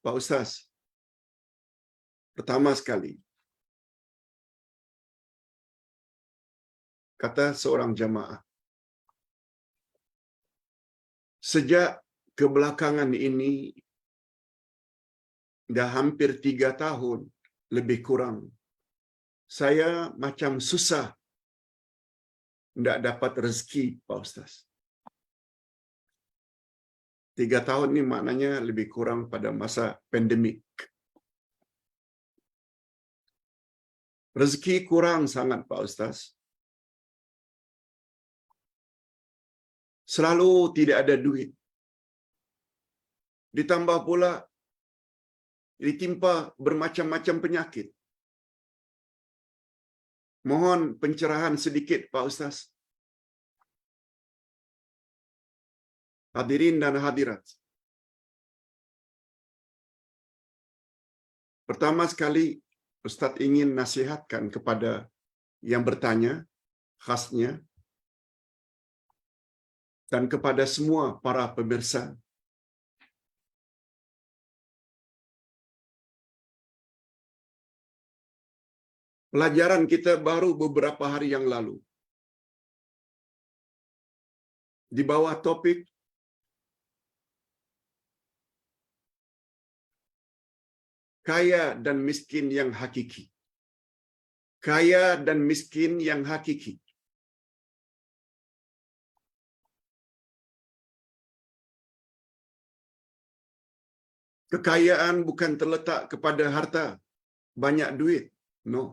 Pak Ustaz, pertama sekali, kata seorang jamaah, sejak kebelakangan ini, dah hampir 3 tahun, lebih kurang, saya macam susah tidak dapat rezeki, Pak Ustaz. 3 tahun ini maknanya lebih kurang pada masa pandemik. Rezeki kurang sangat, Pak Ustaz. Selalu tidak ada duit. Ditambah pula ditimpa bermacam-macam penyakit. Mohon pencerahan sedikit, Pak Ustaz. Hadirin dan hadirat. Pertama sekali, Ustaz ingin nasihatkan kepada yang bertanya, khasnya, dan kepada semua para pemirsa. Pelajaran kita baru beberapa hari yang lalu. Di bawah topik kaya dan miskin yang hakiki. Kaya dan miskin yang hakiki. Kekayaan bukan terletak kepada harta, banyak duit. No.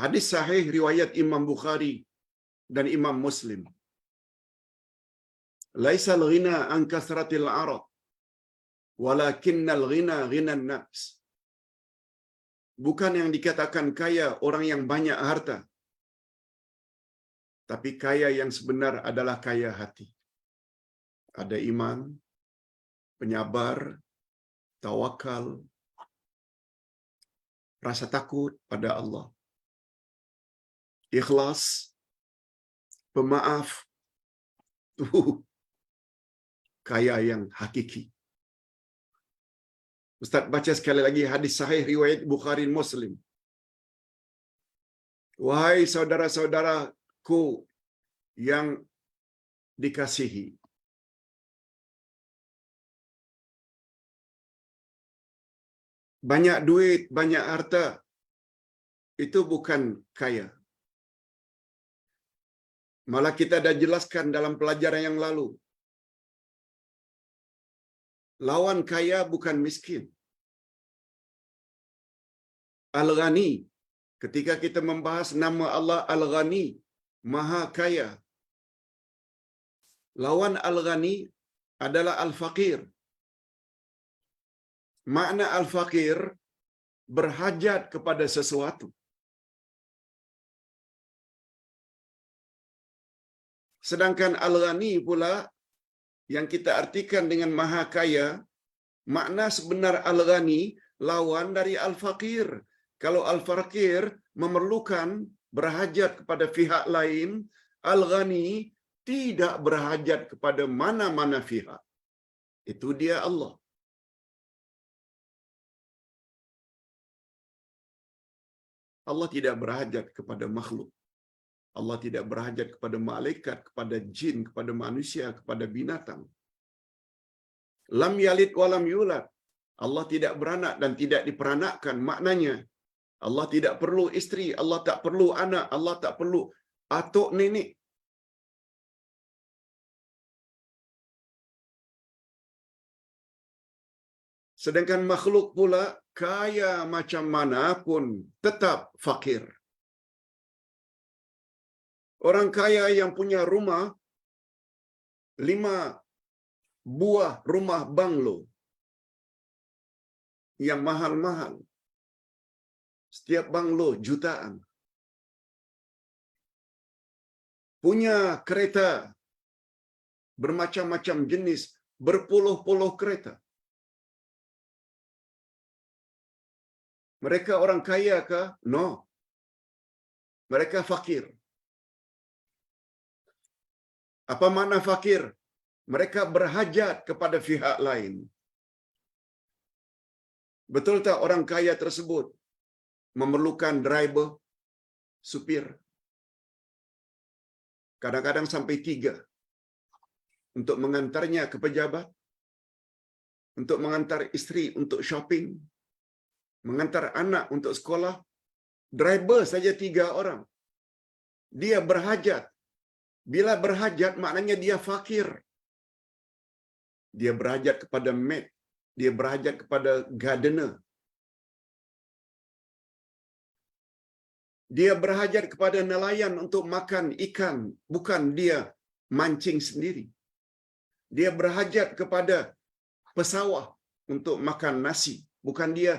Hadis sahih riwayat Imam Bukhari dan Imam Muslim. Laisal ghina an kasratil arad, walakinnal ghina ghinan nafs. Bukan yang dikatakan kaya orang yang banyak harta, tapi kaya yang sebenar adalah kaya hati. Ada iman, penyabar, tawakal, rasa takut pada Allah, ikhlas, pemaaf. Kaya yang hakiki. Ustaz baca sekali lagi hadis sahih riwayat Bukhari Muslim. Wahai saudara-saudaraku yang dikasihi, banyak duit, banyak harta, itu bukan kaya. Malah kita dah jelaskan dalam pelajaran yang lalu. Lawan kaya bukan miskin. Al-Ghani. Ketika kita membahas nama Allah Al-Ghani, Maha Kaya. Lawan Al-Ghani adalah Al-Faqir. Makna Al-Faqir berhajat kepada sesuatu. Sedangkan Al-Ghani pula yang kita artikan dengan Maha Kaya, makna sebenar Al-Ghani lawan dari Al-Faqir. Kalau Al-Faqir memerlukan berhajat kepada pihak lain, Al-Ghani tidak berhajat kepada mana-mana pihak. Itu dia Allah. Allah tidak berhajat kepada makhluk. Allah tidak berhajat kepada malaikat, kepada jin, kepada manusia, kepada binatang. Lam yalid wa lam yulad. Allah tidak beranak dan tidak diperanakkan. Maknanya, Allah tidak perlu isteri, Allah tak perlu anak, Allah tak perlu atuk nenek. Sedangkan makhluk pula, kaya macam mana pun tetap fakir. Orang kaya yang punya rumah, 5 buah rumah banglo yang mahal-mahal. Setiap banglo jutaan. Punya kereta bermacam-macam jenis, berpuluh-puluh kereta. Mereka orang kaya kah? No. Mereka fakir. Apa makna fakir? Mereka berhajat kepada pihak lain. Betul tak orang kaya tersebut memerlukan driver, supir? Kadang-kadang sampai 3 untuk mengantarnya ke pejabat, untuk mengantar isteri untuk shopping, mengantar anak untuk sekolah. Driver saja 3 orang. Dia berhajat. Bila berhajat, maknanya dia fakir. Dia berhajat kepada maid. Dia berhajat kepada gardener. Dia berhajat kepada nelayan untuk makan ikan. Bukan dia mancing sendiri. Dia berhajat kepada pesawah untuk makan nasi. Bukan dia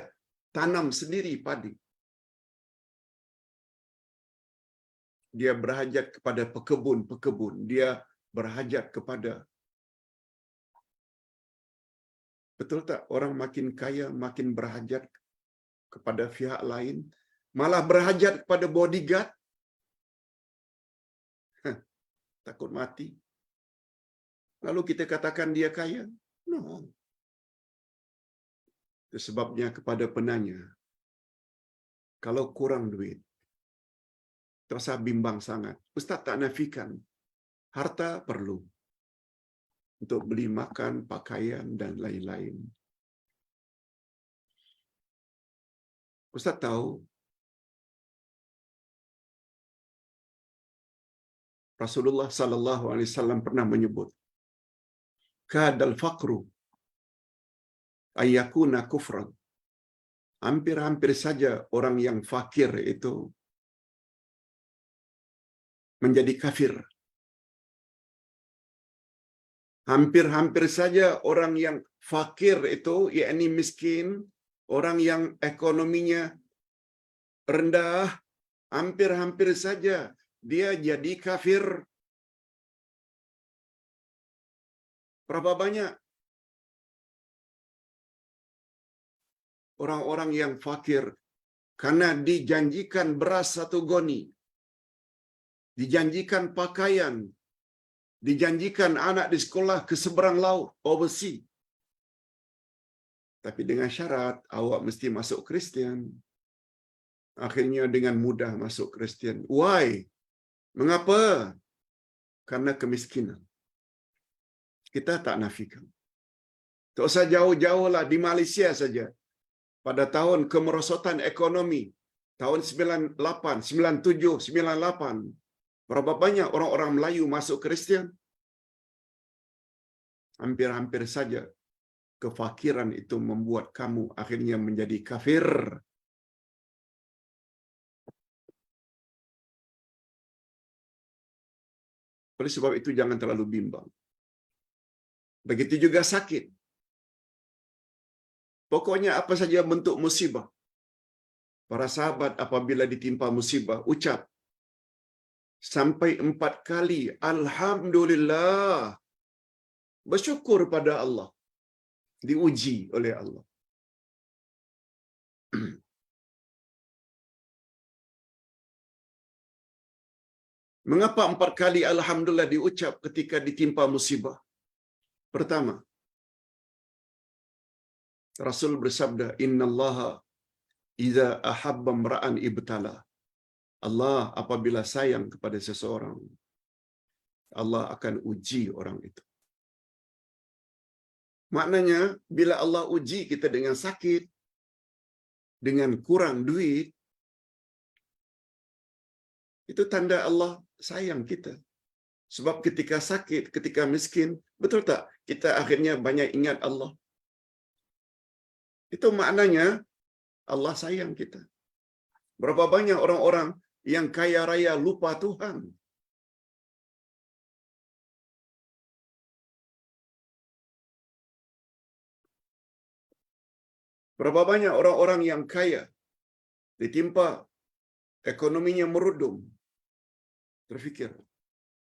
tanam sendiri padi. Dia berhajat kepada pekebun-pekebun. Dia berhajat kepada... Betul tak? Orang makin kaya, makin berhajat kepada pihak lain. Malah berhajat kepada bodyguard. Takut mati. Lalu kita katakan dia kaya? No. Itu sebabnya kepada penanya, kalau kurang duit, terasa bimbang sangat. Ustaz tak nafikan, harta perlu untuk beli makan, pakaian, dan lain-lain. Ustaz tahu, Rasulullah sallallahu alaihi wasallam pernah menyebut, kadal faqru ayyakuna kufran. Hampir-hampir saja orang yang fakir itu menjadi kafir. Hampir-hampir saja orang yang fakir itu, yakni miskin, orang yang ekonominya rendah, hampir-hampir saja dia jadi kafir. Berapa banyak orang-orang yang fakir karena dijanjikan beras 1 goni, dijanjikan pakaian, dijanjikan anak di sekolah ke seberang laut, overseas. Tapi dengan syarat, awak mesti masuk Kristian. Akhirnya dengan mudah masuk Kristian. Why? Mengapa? Karena kemiskinan. Kita tak nafikan. Tak usah jauh-jauhlah, di Malaysia saja. Pada tahun kemerosotan ekonomi, tahun 98, 97, 98, berapa banyak orang-orang Melayu masuk Kristian? Hampir-hampir saja kefakiran itu membuat kamu akhirnya menjadi kafir. Oleh sebab itu jangan terlalu bimbang. Begitu juga sakit. Pokoknya apa saja bentuk musibah. Para sahabat apabila ditimpa musibah, ucap sampai 4 kali, Alhamdulillah. Bersyukur pada Allah. Diuji oleh Allah. Mengapa 4 kali Alhamdulillah diucap ketika ditimpa musibah? Pertama, Rasul bersabda, Innallaha idza ahabba imra'an ibtala. Allah apabila sayang kepada seseorang, Allah akan uji orang itu. Maknanya, bila Allah uji kita dengan sakit, dengan kurang duit, itu tanda Allah sayang kita. Sebab ketika sakit, ketika miskin, betul tak? Kita akhirnya banyak ingat Allah. Itu maknanya Allah sayang kita. Berapa banyak orang-orang yang kaya raya lupa Tuhan. Berapa banyak orang-orang yang kaya ditimpa ekonominya merudum. Terfikir,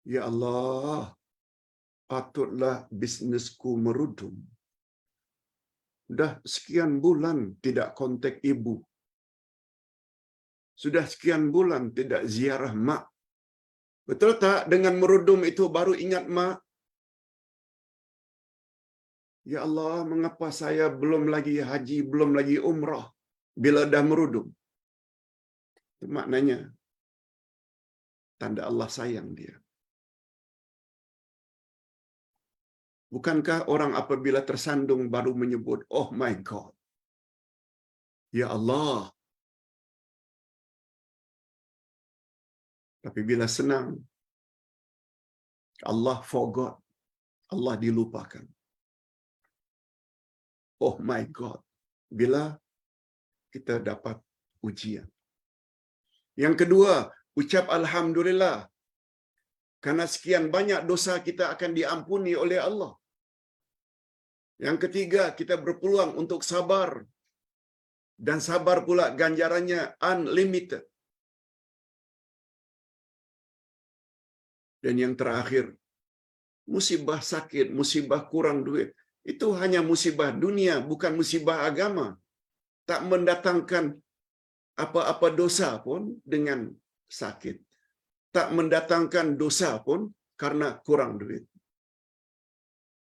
ya Allah, patutlah bisnesku merudum. Dah sekian bulan tidak kontak ibu. Sudah sekian bulan tidak ziarah mak. Betul tak dengan merudum itu baru ingat mak? Ya Allah, mengapa saya belum lagi haji, belum lagi umrah bila dah merudum? Itu maknanya tanda Allah sayang dia. Bukankah orang apabila tersandung baru menyebut, "Oh my God, ya Allah." Tapi bila senang, Allah forgot, Allah dilupakan. Oh my God, bila kita dapat ujian. Yang kedua, ucap Alhamdulillah. Karena sekian banyak dosa kita akan diampuni oleh Allah. Yang ketiga, kita berpeluang untuk sabar. Dan sabar pula ganjarannya unlimited. Dan yang terakhir, musibah sakit, musibah kurang duit, itu hanya musibah dunia, bukan musibah agama. Tak mendatangkan apa-apa dosa pun dengan sakit. Tak mendatangkan dosa pun karena kurang duit.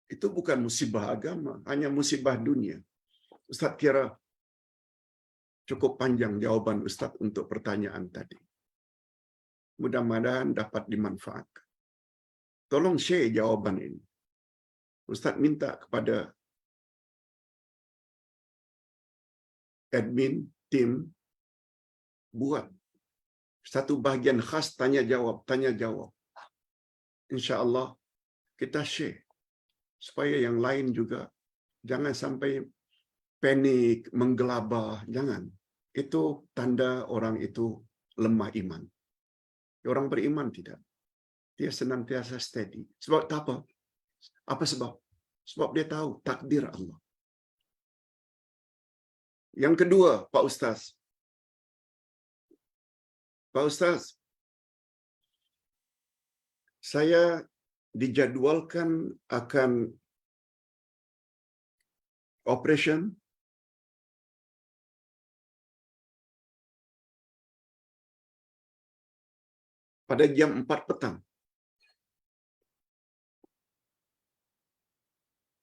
Itu bukan musibah agama, hanya musibah dunia. Ustaz kira cukup panjang jawaban Ustaz untuk pertanyaan tadi. Mudah-mudahan dapat dimanfaatkan. Tolong share jawaban ini. Ustaz minta kepada admin, tim, buat satu bahagian khas tanya jawab. InsyaAllah kita share. Supaya yang lain juga jangan sampai panik, menggelabah. Jangan. Itu tanda orang itu lemah iman. Orang beriman tidak. Dia senantiasa steady. Sebab apa? Apa sebab? Sebab dia tahu takdir Allah. Yang kedua, Pak Ustaz. Pak Ustaz, saya dijadualkan akan operation pada jam 4 petang.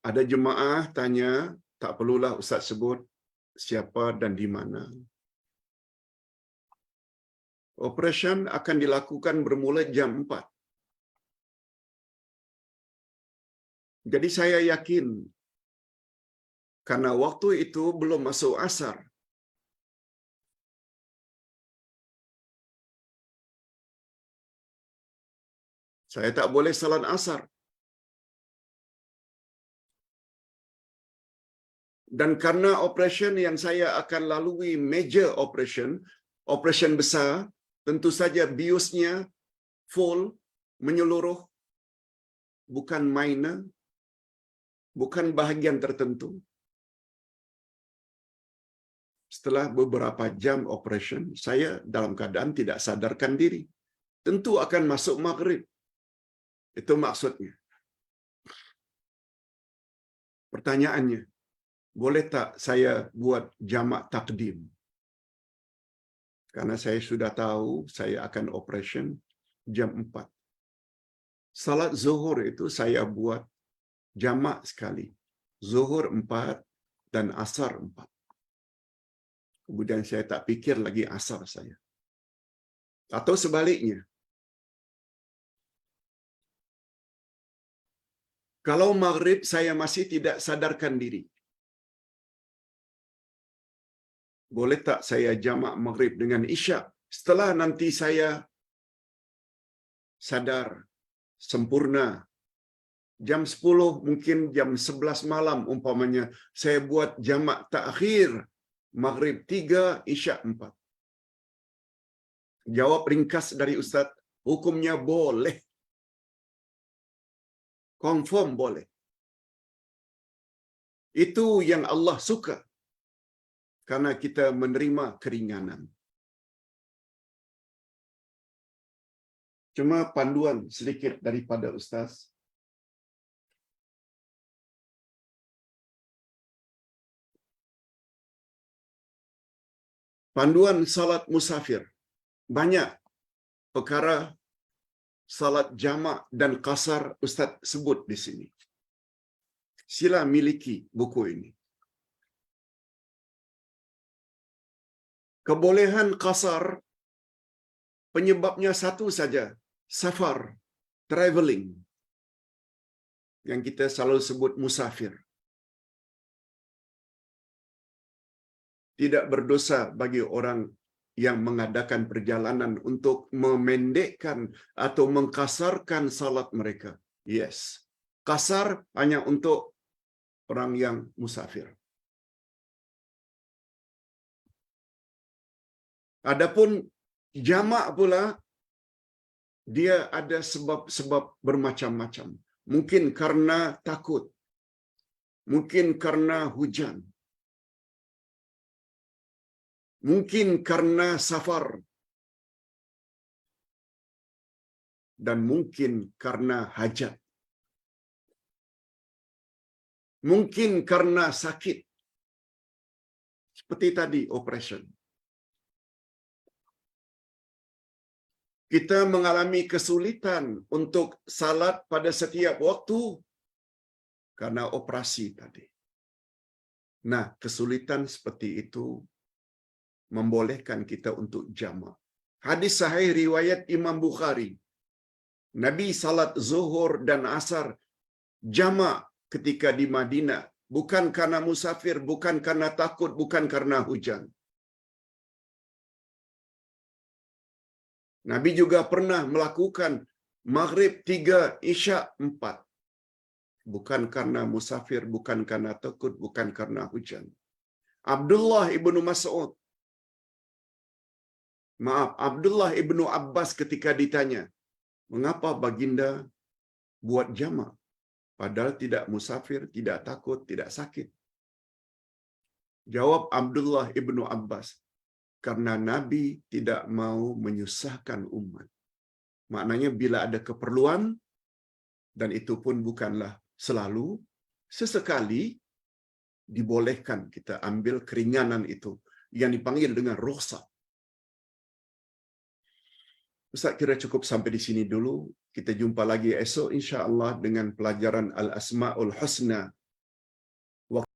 Ada jemaah tanya, tak perlulah Ustaz sebut siapa dan di mana. Operation akan dilakukan bermula jam 4. Jadi saya yakin karena waktu itu belum masuk asar. Saya tak boleh salat asar. Dan karena operation yang saya akan lalui major operation besar, tentu saja biusnya full, menyeluruh, bukan minor, bukan bahagian tertentu. Setelah beberapa jam operation, saya dalam keadaan tidak sadarkan diri. Tentu akan masuk maghrib. Itu maksudnya. Pertanyaannya, boleh tak saya buat jamak takdim? Karena saya sudah tahu saya akan operation jam 4. Salat zuhur itu saya buat jamak sekali. Zuhur 4 dan asar 4. Kemudian saya tak fikir lagi asar saya. Atau sebaliknya. Kalau maghrib saya masih tidak sadarkan diri. Boleh tak saya jamak maghrib dengan isyak? Setelah nanti saya sadar sempurna. Jam 10, mungkin jam 11 malam umpamanya, saya buat jamak takhir. Maghrib 3, isyak 4. Jawab ringkas dari Ustaz, hukumnya boleh. Confirm boleh. Itu yang Allah suka. Karena kita menerima keringanan. Cuma panduan sedikit daripada Ustaz. Panduan salat musafir. Banyak perkara salat jamak dan qasar Ustaz sebut di sini. Sila miliki buku ini. Kebolehan qasar penyebabnya satu saja, safar, traveling. Yang kita selalu sebut musafir. Tidak berdosa bagi orang yang mengadakan perjalanan untuk memendekkan atau mengkasarkan salat mereka. Yes. Kasar hanya untuk orang yang musafir. Adapun jamak pula, dia ada sebab-sebab bermacam-macam. Mungkin karena takut. Mungkin karena hujan. Mungkin karena safar. Dan mungkin karena hajat. Mungkin karena sakit. Seperti tadi, operation. Kita mengalami kesulitan untuk salat pada setiap waktu karena operasi tadi. Nah, kesulitan seperti itu membolehkan kita untuk jamak. Hadis sahih riwayat Imam Bukhari. Nabi salat zuhur dan asar jamak ketika di Madinah. Bukan karena musafir, bukan karena takut, bukan karena hujan. Nabi juga pernah melakukan maghrib 3, isya 4. Bukan karena musafir, bukan karena takut, bukan karena hujan. Abdullah ibnu Mas'ud. Abdullah ibnu Abbas ketika ditanya, mengapa baginda buat jamak? Padahal tidak musafir, tidak takut, tidak sakit. Jawab Abdullah ibnu Abbas, karena Nabi tidak mau menyusahkan umat. Maknanya bila ada keperluan, dan itu pun bukanlah selalu, sesekali dibolehkan kita ambil keringanan itu, yang dipanggil dengan rukhsah. Ustaz, kira cukup sampai di sini dulu. Kita jumpa lagi esok insya Allah dengan pelajaran Al-Asma'ul Husna.